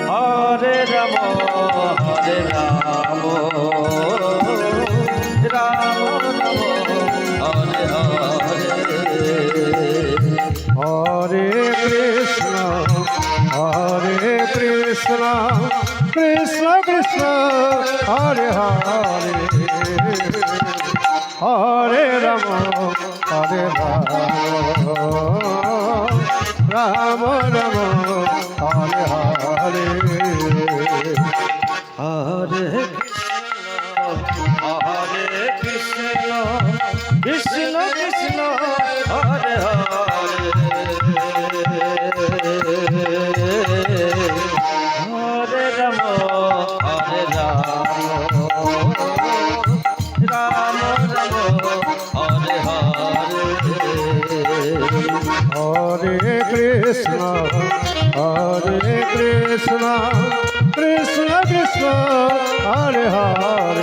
Hare Ram Ram Ram Hare Hare. Hare Krishna Krishna Krishna Hare Hare, Hare Ram Ram Ram Hare Hare. Hare Krishna Krishna Krishna Hare Hare, Hare Ram Ram Ram Hare Hare. Hare Krishna Krishna Krishna Hare Hare,